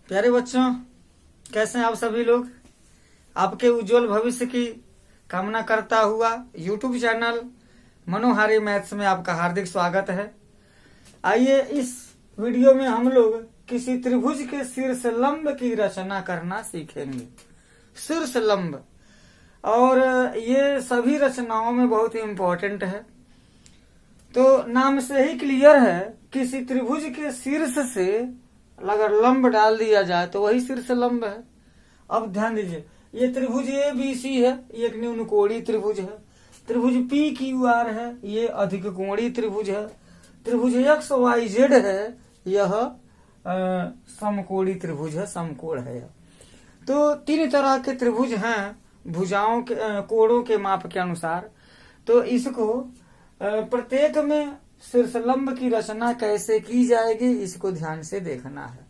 प्यारे बच्चों, कैसे हैं आप सभी लोग। आपके उज्जवल भविष्य की कामना करता हुआ YouTube चैनल मनोहारी मैथ्स में आपका हार्दिक स्वागत है। आइए इस वीडियो में हम लोग किसी त्रिभुज के शीर्ष लंब की रचना करना सीखेंगे। शीर्ष लंब, और ये सभी रचनाओं में बहुत ही इम्पोर्टेंट है। तो नाम से ही क्लियर है, किसी त्रिभुज के शीर्ष से अगर लंब डाल दिया जाए तो वही शीर्ष लंब है। अब ध्यान दीजिए, ये त्रिभुज ABC है, ये एक न्यून कोणीय त्रिभुज है। त्रिभुज PQR है, ये अधिक कोणीय त्रिभुज है। त्रिभुज XYZ है, यह समकोणीय त्रिभुज है, समकोण है। तो तीन तरह के त्रिभुज हैं भुजाओं के कोणों के माप के अनुसार। तो इसको प्रत्येक में शीर्ष लंब की रचना कैसे की जाएगी, इसको ध्यान से देखना है।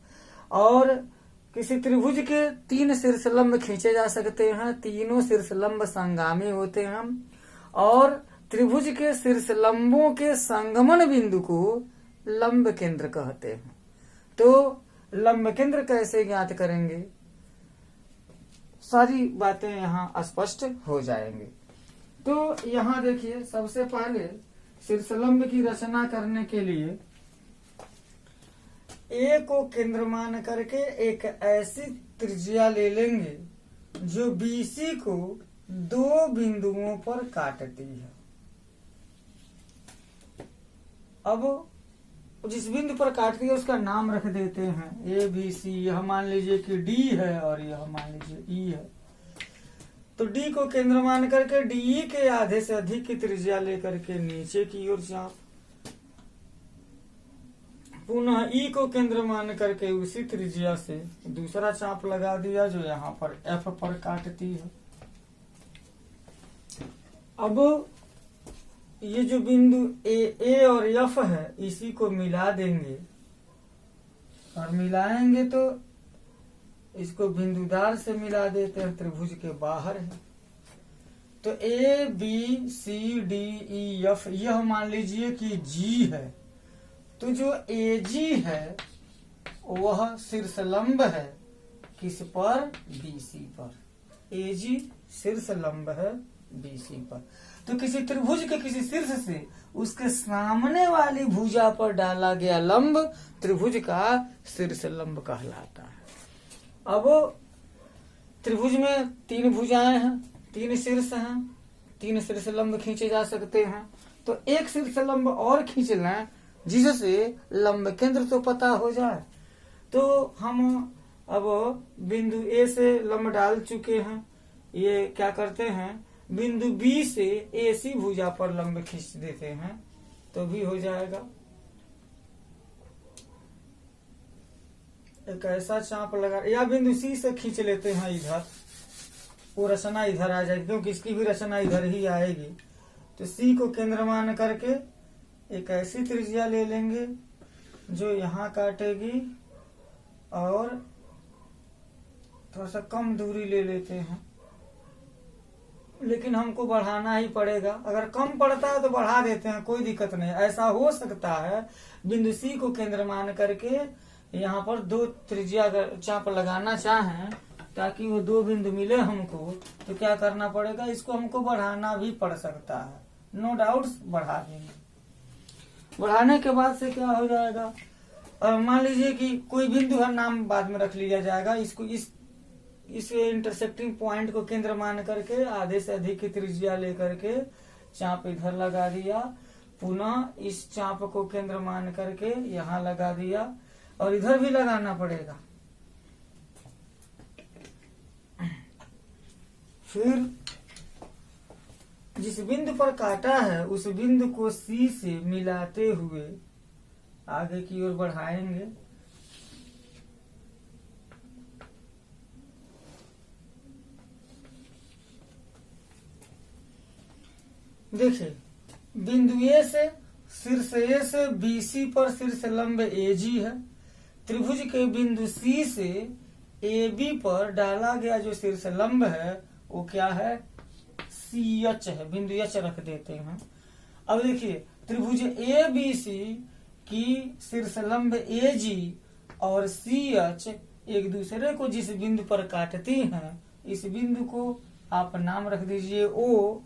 और किसी त्रिभुज के तीन शीर्ष लंब खींचे जा सकते हैं, तीनों शीर्ष लंब संगामी होते हैं। और त्रिभुज के शीर्ष लंबों के संगमन बिंदु को लंब केंद्र कहते हैं। तो लंब केंद्र कैसे ज्ञात करेंगे, सारी बातें यहाँ स्पष्ट हो जाएंगी। तो यहाँ देखिए, सबसे पहले शीर्ष लंब की रचना करने के लिए ए को केंद्र मान करके एक ऐसी त्रिज्या ले लेंगे जो BC को दो बिंदुओं पर काटती है। अब जिस बिंदु पर काटती है उसका नाम रख देते हैं ABC। यह मान लीजिए कि D है और यह मान लीजिए E है। तो D को केंद्र मान करके DE के आधे से अधिक की त्रिज्या लेकर के नीचे की ओर चाप, पुनः E को केंद्र मान करके उसी त्रिज्या से दूसरा चाप लगा दिया जो यहाँ पर F पर काटती है। अब ये जो बिंदु A और F है, इसी को मिला देंगे और मिलाएंगे तो इसको बिंदुदार से मिला देते हैं, त्रिभुज के बाहर है। तो ABCDEF यह मान लीजिए कि G है। तो जो AG है वह शीर्ष लंब है, किस पर, BC पर। AG शीर्ष लंब है BC पर। तो किसी त्रिभुज के किसी शीर्ष से उसके सामने वाली भुजा पर डाला गया लंब त्रिभुज का शीर्ष लंब कहलाता है। अब त्रिभुज में तीन भुजाएं हैं, तीन शीर्ष हैं, तीन शीर्ष लंब खींचे जा सकते हैं। तो एक शीर्ष लंब और खींच लें जिससे लंब केंद्र तो पता हो जाए। तो हम अब बिंदु A से लंब डाल चुके हैं, ये क्या करते हैं, बिंदु B से AC भुजा पर लंब खींच देते हैं तो भी हो जाएगा। एक ऐसा चाप लगा, या बिंदु C से खींच लेते हैं इधर, वो रचना इधर आ जाएगी क्योंकि इसकी भी रचना इधर ही आएगी। तो C को केंद्र मान करके एक ऐसी त्रिज्या ले लेंगे जो यहाँ काटेगी और थोड़ा सा कम दूरी ले लेते हैं, लेकिन हमको बढ़ाना ही पड़ेगा। अगर कम पड़ता है तो बढ़ा देते हैं, कोई दिक्कत नहीं। ऐसा हो सकता है बिंदु C को केंद्र मान करके यहाँ पर दो त्रिज्या अगर चाप लगाना चाहें ताकि वो दो बिंदु मिले हमको, तो क्या करना पड़ेगा, इसको हमको बढ़ाना भी पड़ सकता है। नो डाउट बढ़ा देंगे। बढ़ाने के बाद से क्या हो जाएगा, मान लीजिए कि कोई बिंदु है, नाम बाद में रख लिया जाएगा। इसको इस इंटरसेक्टिंग पॉइंट को केंद्र मान करके आधे से अधिक की त्रिज्या लेकर के चाप इधर लगा दिया, पुनः इस चाप को केंद्र मान करके यहाँ लगा दिया और इधर भी लगाना पड़ेगा। फिर जिस बिंदु पर काटा है उस बिंदु को C से मिलाते हुए आगे की ओर बढ़ाएंगे। देखिए, बिंदु A से शीर्ष A से BC पर शीर्ष लंब AG है। त्रिभुज के बिंदु C से AB पर डाला गया जो शीर्ष लंब है वो क्या है, CH है। बिंदु H रख देते हैं। अब देखिए, त्रिभुज ABC की शीर्ष लंब AG और CH एक दूसरे को जिस बिंदु पर काटती हैं, इस बिंदु को आप नाम रख दीजिए ओ।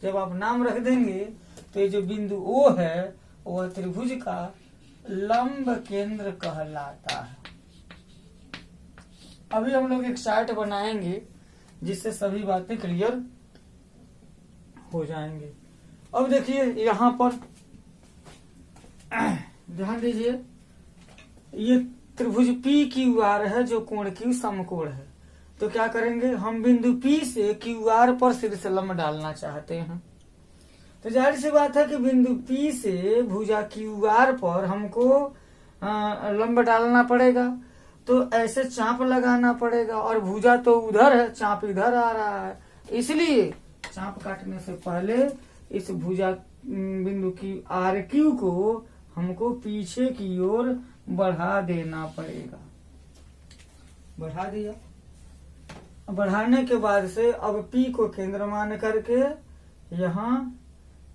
जब आप नाम रख देंगे तो ये जो बिंदु ओ है वह त्रिभुज का लंब केंद्र कहलाता है। अभी हम लोग एक चार्ट बनाएंगे जिससे सभी बातें क्लियर हो जाएंगे। अब देखिए यहाँ पर ध्यान दीजिए, ये त्रिभुज पी क्यू आर है जो कोण क्यू समकोण है। तो क्या करेंगे, हम बिंदु पी से क्यू आर पर शीर्ष लंब डालना चाहते हैं। तो जाहिर सी बात है कि बिंदु पी से भुजा क्यू आर पर हमको लंब डालना पड़ेगा। तो ऐसे चाप लगाना पड़ेगा और भुजा तो उधर है, चाप इधर आ रहा है, इसलिए चाप काटने से पहले इस भुजा बिंदु की आर क्यू को हमको पीछे की ओर बढ़ा देना पड़ेगा। बढ़ा दिया। बढ़ाने के बाद से अब पी को केंद्र मान करके यहाँ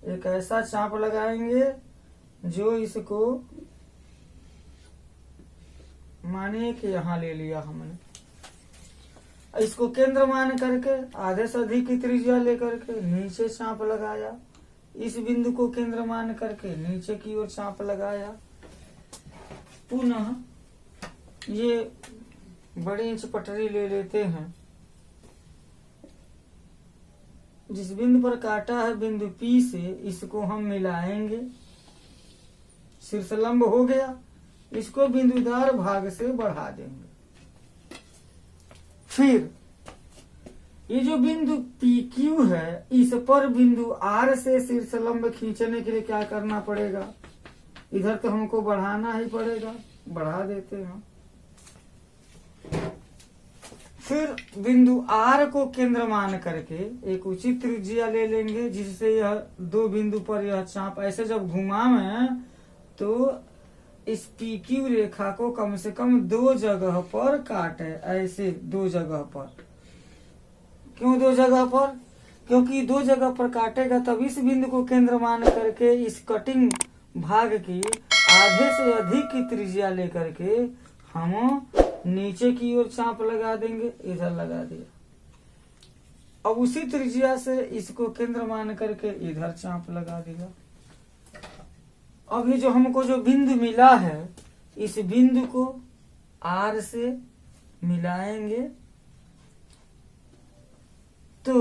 एक ऐसा चाप लगाएंगे जो इसको मानिए कि यहाँ ले लिया हमने, इसको केंद्र मान करके आधे से अधिक की त्रिज्या लेकर के नीचे चाप लगाया। इस बिंदु को केंद्र मान करके नीचे की ओर चाप लगाया। पुनः ये बड़ी इंच पटरी ले लेते हैं, जिस बिंदु पर काटा है बिंदु पी से इसको हम मिलाएंगे, शीर्ष लंब हो गया। इसको बिंदुदार भाग से बढ़ा देंगे। फिर ये जो बिंदु पी क्यू है इस पर बिंदु आर से शीर्ष लंब खींचने के लिए क्या करना पड़ेगा, इधर तो हमको बढ़ाना ही पड़ेगा, बढ़ा देते हैं। फिर बिंदु आर को केंद्र मान करके एक उचित त्रिज्या ले लेंगे, जिससे यह दो बिंदु पर यह चाप ऐसे जब घुमावे तो इस पी क्यू रेखा को कम से कम दो जगह पर काटे, ऐसे दो जगह पर। क्यों दो जगह पर? क्योंकि दो जगह पर काटेगा तब इस बिंदु को केंद्र मान करके इस कटिंग भाग की आधे से अधिक की त्रिज्या लेकर के हम नीचे की ओर चाप लगा देंगे, इधर लगा दिया। अब उसी त्रिज्या से इसको केंद्र मान करके इधर चाप लगा देगा। अब ये जो हमको जो बिंदु मिला है इस बिंदु को आर से मिलाएंगे तो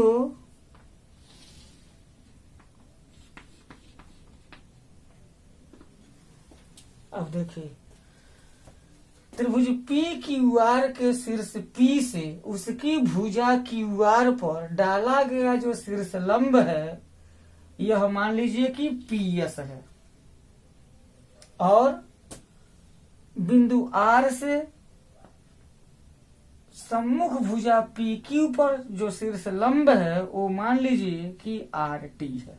अब देखिए त्रिभुज पी क्यू आर के शीर्ष पी से उसकी भुजा क्यू आर पर डाला गया जो शीर्ष लंब है यह मान लीजिए कि पी एस है, और बिंदु आर से सम्मुख भुजा पी क्यू पर जो शीर्ष लंब है वो मान लीजिए कि आर टी है।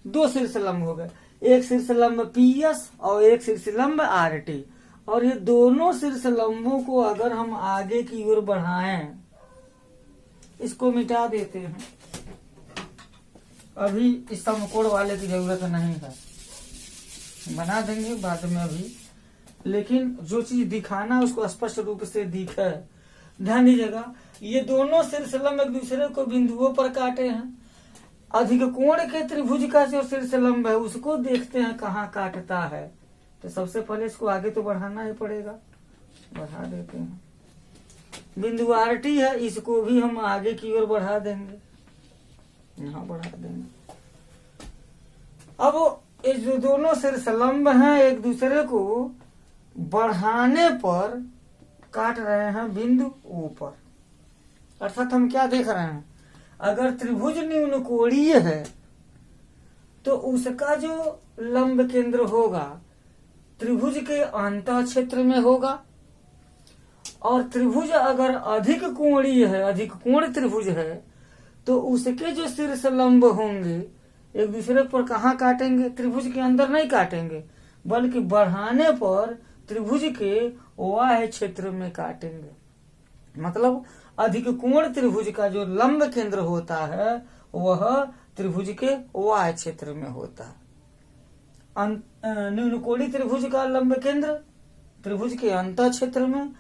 दो शीर्ष लंब हो गए, एक शीर्ष लंब पी एस और एक शीर्ष लंब आर टी। और ये दोनों शीर्ष लंबों को अगर हम आगे की ओर बढ़ाएं, इसको मिटा देते हैं। अभी इस समकोण वाले की जरूरत नहीं है, बना देंगे बाद में अभी, लेकिन जो चीज दिखाना उसको स्पष्ट रूप से दिखे। ध्यान दीजिएगा, ये दोनों शीर्ष लंब एक दूसरे को बिंदुओं पर काटे हैं। अधिक कोण के त्रिभुज का जो शीर्ष लंब है उसको देखते हैं कहाँ काटता है। तो सबसे पहले इसको आगे तो बढ़ाना ही पड़ेगा, बढ़ा देते हैं। बिंदु आर टी है, इसको भी हम आगे की ओर बढ़ा देंगे, यहाँ बढ़ा देंगे। अब ये जो दोनों शीर्ष लंब हैं एक दूसरे को बढ़ाने पर काट रहे हैं बिंदु ओ पर। अर्थात हम क्या देख रहे हैं, अगर त्रिभुज न्यून कोणीय है तो उसका जो लंब केंद्र होगा त्रिभुज के अंतः क्षेत्र में होगा, और त्रिभुज अगर अधिक कोणीय है, अधिक कोण त्रिभुज है, तो उसके जो शीर्ष लंब होंगे एक दूसरे पर कहाँ काटेंगे, त्रिभुज के अंदर नहीं काटेंगे, बल्कि बढ़ाने पर त्रिभुज के वाह्य क्षेत्र में काटेंगे। मतलब अधिक कोण त्रिभुज का जो लंब केंद्र होता है वह त्रिभुज के वाह्य क्षेत्र में होता है। न्यून कोणीय त्रिभुज का लंब केंद्र त्रिभुज के अंत क्षेत्र में,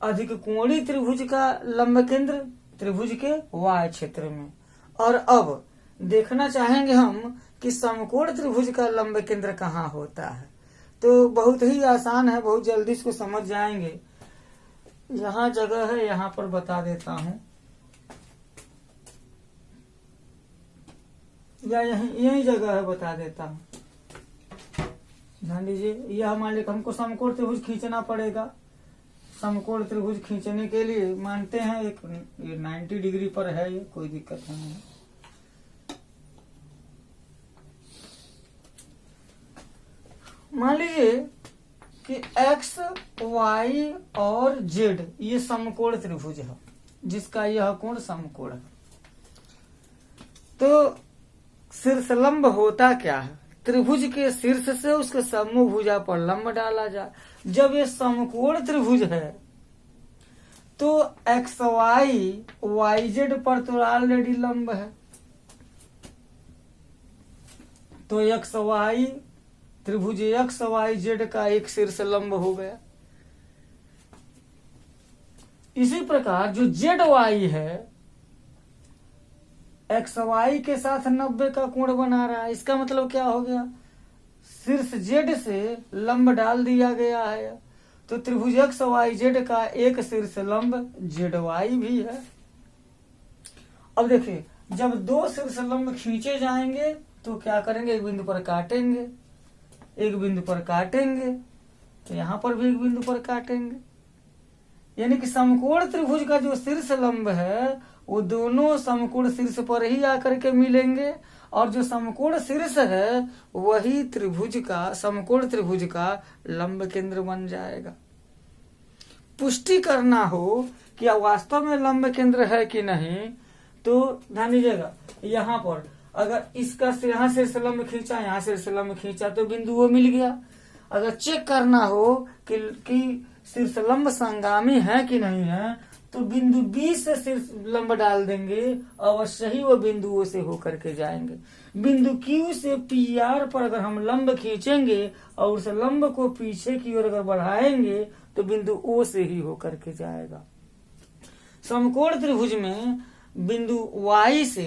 अधिक कोणीय त्रिभुज का लंब केंद्र त्रिभुज के वाय क्षेत्र में। और अब देखना चाहेंगे हम कि समकोण त्रिभुज का लंब केंद्र कहाँ होता है। तो बहुत ही आसान है, बहुत जल्दी इसको समझ जाएंगे। यहाँ जगह है, यहाँ पर बता देता हूँ, या यही जगह है, बता देता हूँ। ध्यान दीजिए, यह मान लीजिए हमको समकोण त्रिभुज खींचना पड़ेगा। समकोण त्रिभुज खींचने के लिए मानते हैं एक 90 डिग्री पर है, ये कोई दिक्कत नहीं है। मान लीजिए कि x, y और z ये समकोण त्रिभुज है, जिसका यह कोण समकोण है। तो शीर्षलंब होता क्या है? त्रिभुज के शीर्ष से उसके समूह भुजा पर लंब डाला जाए। जब ये समकोण त्रिभुज है तो एक्स वाई वाई जेड पर तो ऑलरेडी लंब है, तो एक्स वाई त्रिभुज एक्स वाई जेड का एक शीर्ष लंब हो गया। इसी प्रकार जो जेड वाई है एक्स वाई के साथ 90 का कोण बना रहा है। इसका मतलब क्या हो गया? शीर्ष जेड से लंब डाल दिया गया है, तो त्रिभुज एक्स वाई जेड का एक शीर्ष लंब जेड वाई भी है। अब देखिए, जब दो शीर्ष लंब खींचे जाएंगे तो क्या करेंगे? एक बिंदु पर काटेंगे, एक बिंदु पर काटेंगे, तो यहां पर भी एक बिंदु पर काटेंगे। यानी कि समकोण त्रिभुज का जो शीर्ष लंब है वो दोनों समकोण शीर्ष पर ही आकर के मिलेंगे, और जो समकोण शीर्ष है वही त्रिभुज का समकोण त्रिभुज का लंब केंद्र बन जाएगा। पुष्टि करना हो कि वास्तव में लंब केंद्र है कि नहीं, तो ध्यान दीजिएगा, यहाँ पर अगर इसका यहाँ शीर्ष लंब खींचा, यहाँ शीर्ष लंब खींचा तो बिंदु वो मिल गया। अगर चेक करना हो कि शीर्ष लंब संगामी है कि नहीं है, तो बिंदु बी से शीर्ष लंब डाल देंगे, अवश्य ही वो बिंदुओं से होकर के जाएंगे। बिंदु क्यू से पी आर पर अगर हम लंब खींचेंगे और उस लंब को पीछे की ओर अगर बढ़ाएंगे तो बिंदु ओ से ही होकर के जाएगा। समकोण त्रिभुज में बिंदु वाई से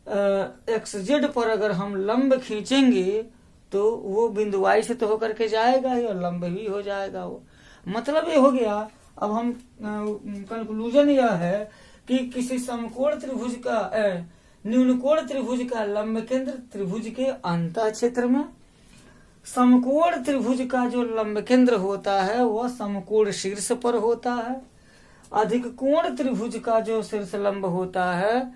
एक्स जेड पर अगर हम लंब खींचेंगे तो वो बिंदु वाई से तो होकर के जाएगा ही, और लंब भी हो जाएगा वो। मतलब ये हो गया। अब हम कंक्लूजन यह है कि किसी समकोण त्रिभुज का न्यूनकोण त्रिभुज का लंब केंद्र त्रिभुज के अंत क्षेत्र में, समकोण त्रिभुज का जो लंब केंद्र होता है वह समकोण शीर्ष पर होता है। अधिक कोण त्रिभुज का जो शीर्ष लंब होता है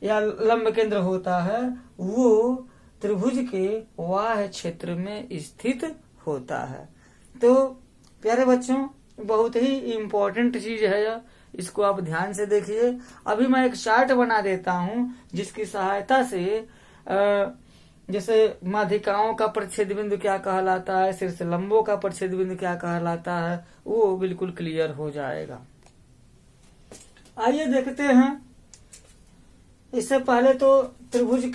या लंब केंद्र होता है वो त्रिभुज के वाह्य क्षेत्र में स्थित होता है। तो प्यारे बच्चों, बहुत ही इम्पोर्टेंट चीज है यह, इसको आप ध्यान से देखिए। अभी मैं एक चार्ट बना देता हूं जिसकी सहायता से जैसे माध्यिकाओं का परिच्छेद बिंदु क्या कहलाता है, शीर्ष लंबों का परिच्छेद बिंदु क्या कहलाता है, वो बिल्कुल क्लियर हो जाएगा। आइए देखते हैं। इससे पहले तो त्रिभुज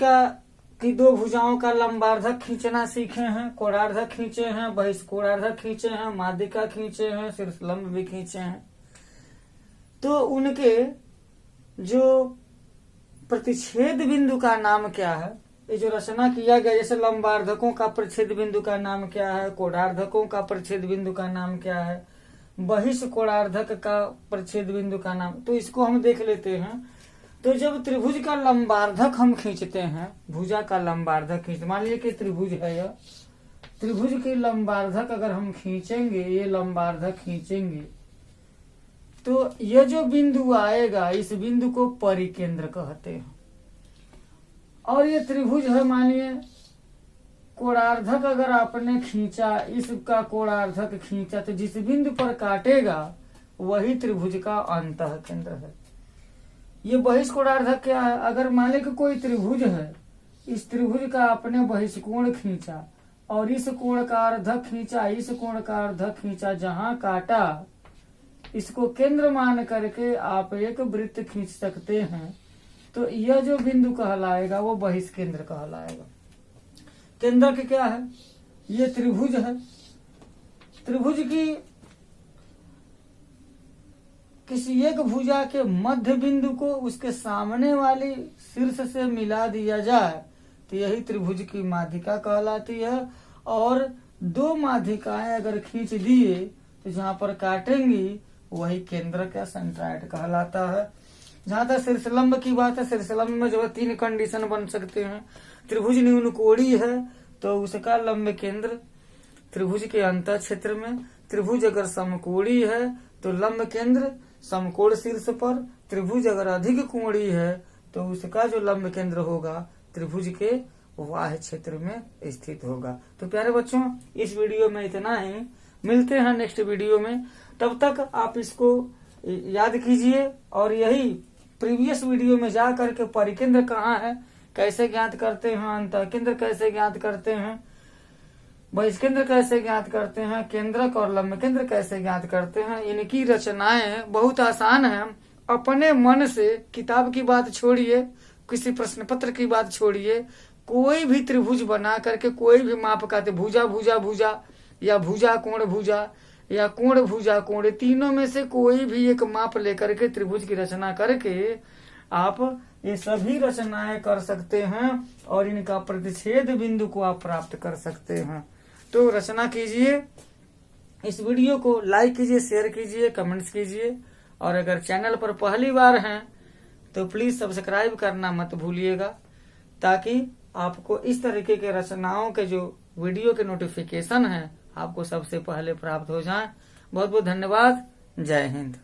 की दो भुजाओं का लंबार्धक खींचना सीखे हैं, कोणार्धक खींचे हैं, बहिष्कोणार्धक खींचे हैं, माध्यिका खींचे हैं, शीर्ष लंब भी खींचे हैं। तो उनके जो प्रतिच्छेद बिंदु का नाम क्या है, ये जो रचना किया गया, जैसे लंबार्धकों का प्रतिच्छेद बिंदु का नाम क्या है, कोणार्धकों का प्रतिच्छेद बिंदु का नाम क्या है, बहिष्कोणार्धक का प्रतिच्छेद बिंदु का नाम, तो इसको हम देख लेते हैं। तो जब त्रिभुज का लंबार्धक हम खींचते हैं, भुजा का लंबार्धक खींचते, मान लीजिए कि त्रिभुज है यह, त्रिभुज के लंबार्धक अगर हम खींचेंगे, ये लंबार्धक खींचेंगे, तो यह जो बिंदु आएगा इस बिंदु को परिकेंद्र कहते हैं। और ये त्रिभुज है, मानिए कोणार्धक अगर आपने खींचा, इसका कोणार्धक खींचा, तो जिस बिंदु पर काटेगा वही त्रिभुज का अंतः केंद्र है। ये बहिष्कोणार्धक क्या है? अगर मान लें कि कोई त्रिभुज है, इस त्रिभुज का आपने बहिष्कोण खींचा और इस कोण का अर्धक खींचा, इस कोण का अर्धक खींचा, जहां काटा इसको केंद्र मान करके आप एक वृत्त खींच सकते हैं, तो यह जो बिंदु कहलाएगा वो त्रिभुज की किसी एक भुजा के मध्य बिंदु को उसके सामने वाली शीर्ष से मिला दिया जाए तो यही त्रिभुज की माध्यिका कहलाती है। और दो माध्यिकाएं अगर खींच दिए तो जहां पर काटेंगी वही केंद्र का सेंट्राइड कहलाता है। जहां तक शीर्षलंब की बात है, शीर्षलंब में जो है 3 कंडीशन बन सकते हैं। त्रिभुज न्यून कोणीय है तो उसका लंब केंद्र त्रिभुज के अंत क्षेत्र में। त्रिभुज अगर समकोणीय है तो लंब केंद्र समकोण शीर्ष पर। त्रिभुज अगर अधिक कोणीय है तो उसका जो लंब केंद्र होगा त्रिभुज के बाह्य क्षेत्र में स्थित होगा। तो प्यारे बच्चों, इस वीडियो में इतना ही। मिलते हैं नेक्स्ट वीडियो में। तब तक आप इसको याद कीजिए और यही प्रीवियस वीडियो में जा करके परिकेंद्र कहाँ है, कैसे ज्ञात करते हैं, अंतःकेंद्र कैसे ज्ञात करते हैं, बहिष्केंद्र कैसे ज्ञात करते हैं, केंद्रक और लंब केंद्र कैसे ज्ञात करते हैं, इनकी रचनाएं बहुत आसान है। अपने मन से किताब की बात छोड़िए, किसी प्रश्न पत्र की बात छोड़िए, कोई भी त्रिभुज बना करके कोई भी माप का भुजा भुजा भुजा या भुजा भुजा या कोण भुजा कोण, तीनों में से कोई भी एक माप लेकर के त्रिभुज की रचना करके आप ये सभी रचनाएं कर सकते हैं और इनका प्रतिच्छेद बिंदु को आप प्राप्त कर सकते हैं। तो रचना कीजिए, इस वीडियो को लाइक कीजिए, शेयर कीजिए, कमेंट्स कीजिए और अगर चैनल पर पहली बार हैं तो प्लीज सब्सक्राइब करना मत भूलिएगा ताकि आपको इस तरीके के रचनाओं के जो वीडियो के नोटिफिकेशन है आपको सबसे पहले प्राप्त हो जाए। बहुत बहुत धन्यवाद। जय हिंद।